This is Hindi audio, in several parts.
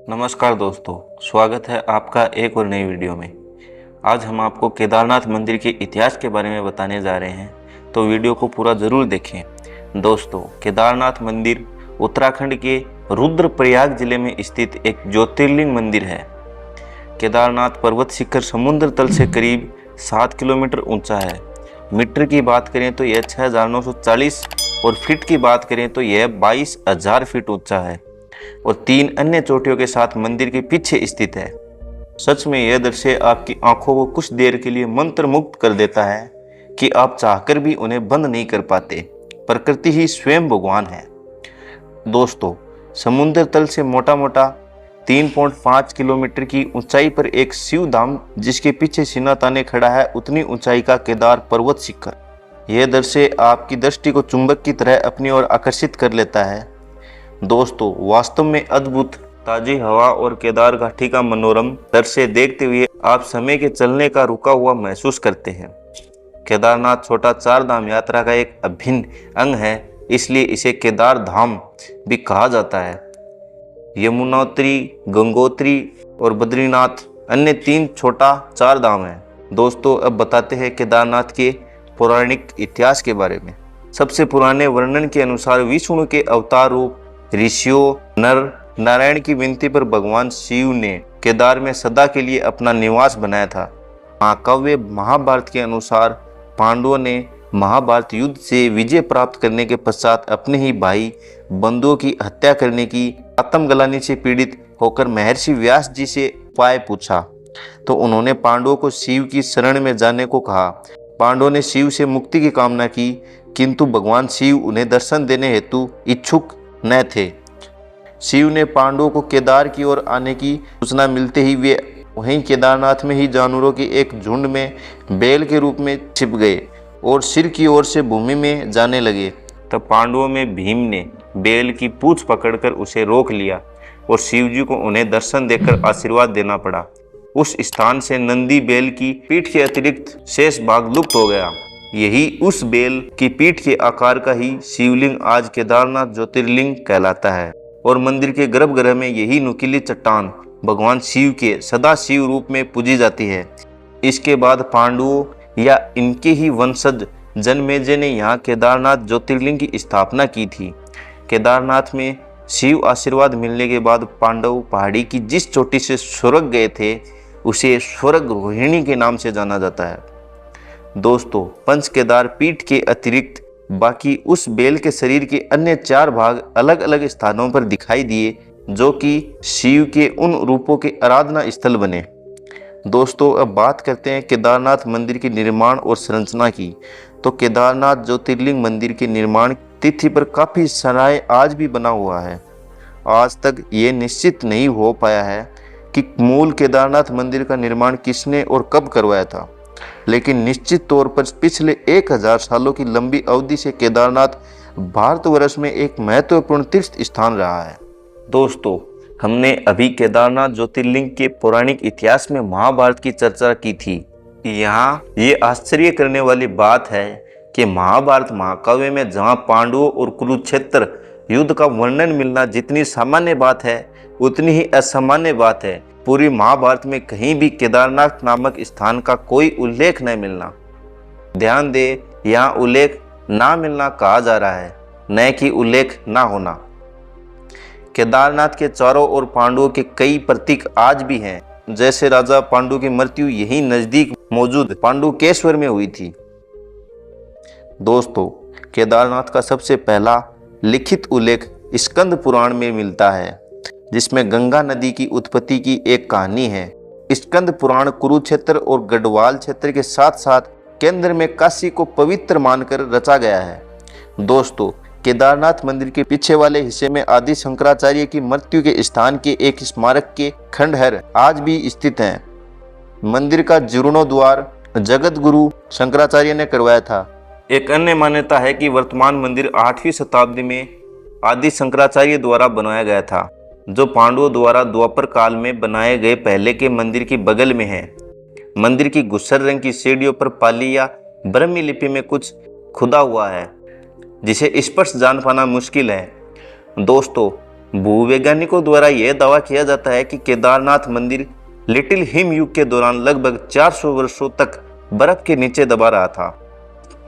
नमस्कार दोस्तों, स्वागत है आपका एक और नई वीडियो में। आज हम आपको केदारनाथ मंदिर के इतिहास के बारे में बताने जा रहे हैं, तो वीडियो को पूरा ज़रूर देखें। दोस्तों, केदारनाथ मंदिर उत्तराखंड के रुद्रप्रयाग जिले में स्थित एक ज्योतिर्लिंग मंदिर है। केदारनाथ पर्वत शिखर समुद्र तल से करीब 7 किलोमीटर ऊंचा है। मीटर की बात करें तो यह 6,940 और फीट की बात करें तो यह 22,000 फीट ऊंचा है और 3 अन्य चोटियों के साथ मंदिर के पीछे स्थित है। सच में यह दृश्य आपकी आंखों को कुछ देर के लिए मंत्रमुग्ध कर देता है कि आप चाहकर भी उन्हें बंद नहीं कर पाते। प्रकृति ही स्वयं भगवान है। दोस्तों, समुद्र तल से मोटा मोटा 3.5 किलोमीटर की ऊंचाई पर एक शिव धाम, जिसके पीछे सीना ताने खड़ा है, उतनी ऊंचाई का केदार पर्वत शिखर। यह दृश्य आपकी दृष्टि को चुंबक की तरह अपनी ओर आकर्षित कर लेता है। दोस्तों, वास्तव में अद्भुत ताजी हवा और केदार घाटी का मनोरम दृश्य देखते हुए आप समय के चलने का रुका हुआ महसूस करते हैं। केदारनाथ छोटा 4 धाम यात्रा का एक अभिन्न अंग है, इसलिए इसे केदार धाम भी कहा जाता है। यमुनोत्री, गंगोत्री और बद्रीनाथ अन्य 3 छोटा 4 धाम हैं। दोस्तों, अब बताते हैं केदारनाथ के पौराणिक इतिहास के बारे में। सबसे पुराने वर्णन के अनुसार विष्णु के अवतार रूप ऋषियों नर नारायण की विनती पर भगवान शिव ने केदार में सदा के लिए अपना निवास बनाया था। महाकाव्य महाभारत के अनुसार पांडवों ने महाभारत युद्ध से विजय प्राप्त करने के पश्चात अपने ही भाई बंधुओं की हत्या करने की आत्मग्लानि से पीड़ित होकर महर्षि व्यास जी से उपाय पूछा, तो उन्होंने पांडवों को शिव की शरण में जाने को कहा। पांडवों ने शिव से मुक्ति की कामना की, किंतु भगवान शिव उन्हें दर्शन देने हेतु इच्छुक न थे। शिव ने पांडवों को केदार की ओर आने की सूचना मिलते ही वे वहीं केदारनाथ में ही जानवरों के एक झुंड में बैल के रूप में छिप गए और सिर की ओर से भूमि में जाने लगे। तब पांडवों में भीम ने बैल की पूंछ पकड़कर उसे रोक लिया और शिव जी को उन्हें दर्शन देकर आशीर्वाद देना पड़ा। उस स्थान से नंदी बैल की पीठ के अतिरिक्त शेष भाग लुप्त हो गया। यही उस बैल की पीठ के आकार का ही शिवलिंग आज केदारनाथ ज्योतिर्लिंग कहलाता है और मंदिर के गर्भगृह में यही नुकीली चट्टान भगवान शिव के सदा शिव रूप में पूजी जाती है। इसके बाद पांडवों या इनके ही वंशज जनमेजय ने यहाँ केदारनाथ ज्योतिर्लिंग की स्थापना की थी। केदारनाथ में शिव आशीर्वाद मिलने के बाद पांडव पहाड़ी की जिस चोटी से स्वर्ग गए थे उसे स्वर्ग रोहिणी के नाम से जाना जाता है। दोस्तों, पंच केदार पीठ के अतिरिक्त बाकी उस बैल के शरीर के अन्य 4 भाग अलग अलग स्थानों पर दिखाई दिए, जो कि शिव के उन रूपों के आराधना स्थल बने। दोस्तों, अब बात करते हैं केदारनाथ मंदिर के निर्माण और संरचना की। तो केदारनाथ ज्योतिर्लिंग मंदिर के निर्माण तिथि पर काफ़ी सराय आज भी बना हुआ है। आज तक ये निश्चित नहीं हो पाया है कि मूल केदारनाथ मंदिर का निर्माण किसने और कब करवाया था, लेकिन निश्चित तौर पर पिछले 1000 सालों की लंबी अवधि से केदारनाथ भारतवर्ष में एक महत्वपूर्ण तीर्थ स्थान रहा है। दोस्तों, हमने अभी केदारनाथ ज्योतिर्लिंग के पौराणिक इतिहास में महाभारत की चर्चा की थी। यहाँ ये आश्चर्य करने वाली बात है कि महाभारत महाकाव्य में जहाँ पांडवों और कुरुक्षेत्र युद्ध का वर्णन मिलना जितनी सामान्य बात है, उतनी ही असामान्य बात है पूरी महाभारत में कहीं भी केदारनाथ नामक स्थान का कोई उल्लेख न मिलना। ध्यान दे, यहाँ उल्लेख ना मिलना कहा जा रहा है, न कि उल्लेख ना होना। केदारनाथ के चारों ओर पांडवों के कई प्रतीक आज भी हैं, जैसे राजा पांडु की मृत्यु यही नजदीक मौजूद पांडुकेश्वर में हुई थी। दोस्तों, केदारनाथ का सबसे पहला लिखित उल्लेख स्कंद पुराण में मिलता है, जिसमें गंगा नदी की उत्पत्ति की एक कहानी है। स्कंद पुराण कुरुक्षेत्र और गढ़वाल क्षेत्र के साथ साथ केंद्र में काशी को पवित्र मानकर रचा गया है। दोस्तों, केदारनाथ मंदिर के पीछे वाले हिस्से में आदि शंकराचार्य की मृत्यु के स्थान के एक स्मारक के खंडहर आज भी स्थित हैं। मंदिर का जीर्णोद्धार जगत गुरु शंकराचार्य ने करवाया था। एक अन्य मान्यता है कि वर्तमान मंदिर 8वीं शताब्दी में आदि शंकराचार्य द्वारा बनाया गया था, जो पांडवों द्वारा द्वापर काल में बनाए गए पहले के मंदिर की बगल में है। मंदिर की गुस्सर रंग की सीढ़ियों पर पाली या ब्रह्मी लिपि में कुछ खुदा हुआ है, जिसे स्पष्ट जान पाना मुश्किल है। दोस्तों, भूवैज्ञानिकों द्वारा यह दावा किया जाता है कि केदारनाथ मंदिर लिटिल हिम युग के दौरान लगभग 400 वर्षों तक बर्फ के नीचे दबा रहा था।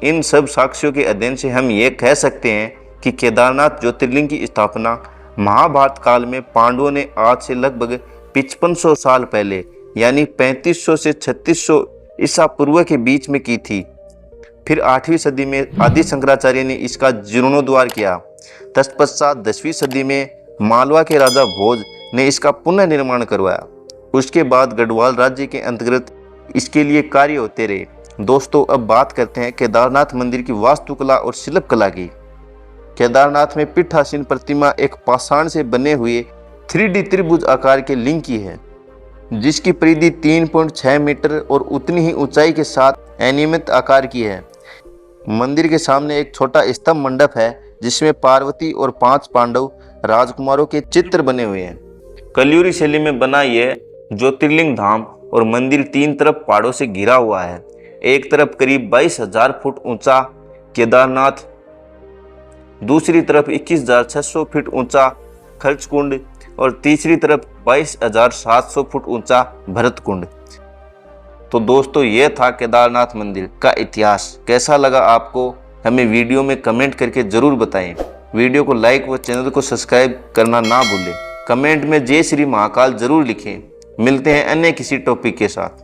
इन सब साक्ष्यों के अध्ययन से हम ये कह सकते हैं कि केदारनाथ ज्योतिर्लिंग की स्थापना महाभारत काल में पांडवों ने आज से लगभग 5500 साल पहले यानी 3500 से 3600 ईसा पूर्व के बीच में की थी। फिर 8वीं सदी में आदि शंकराचार्य ने इसका जीर्णोद्धार किया। तत्पश्चात 10वीं सदी में मालवा के राजा भोज ने इसका पुनर्निर्माण करवाया। उसके बाद गढ़वाल राज्य के अंतर्गत इसके लिए कार्य होते रहे। दोस्तों, अब बात करते हैं केदारनाथ मंदिर की वास्तुकला और शिल्पकला की। केदारनाथ में पीठासीन प्रतिमा एक पाषाण से बने हुए 3D त्रिभुज आकार के लिंग की है, जिसकी परिधि 3.6 मीटर और उतनी ही ऊंचाई के साथ अनियमित आकार की है। मंदिर के सामने एक छोटा स्तंभ मंडप है, जिसमें पार्वती और 5 पांडव राजकुमारों के चित्र बने हुए हैं। कलियुरी शैली में बना यह ज्योतिर्लिंग धाम और मंदिर 3 तरफ पहाड़ों से घिरा हुआ है। एक तरफ करीब 22,000 फुट ऊंचा केदारनाथ, दूसरी तरफ 21,600 फीट ऊंचा खर्च कुंड और तीसरी तरफ 22,700 फुट ऊंचा भरत कुंड। तो दोस्तों, यह था केदारनाथ मंदिर का इतिहास। कैसा लगा आपको, हमें वीडियो में कमेंट करके ज़रूर बताएं। वीडियो को लाइक व चैनल को सब्सक्राइब करना ना भूलें। कमेंट में जय श्री महाकाल ज़रूर लिखें। मिलते हैं अन्य किसी टॉपिक के साथ।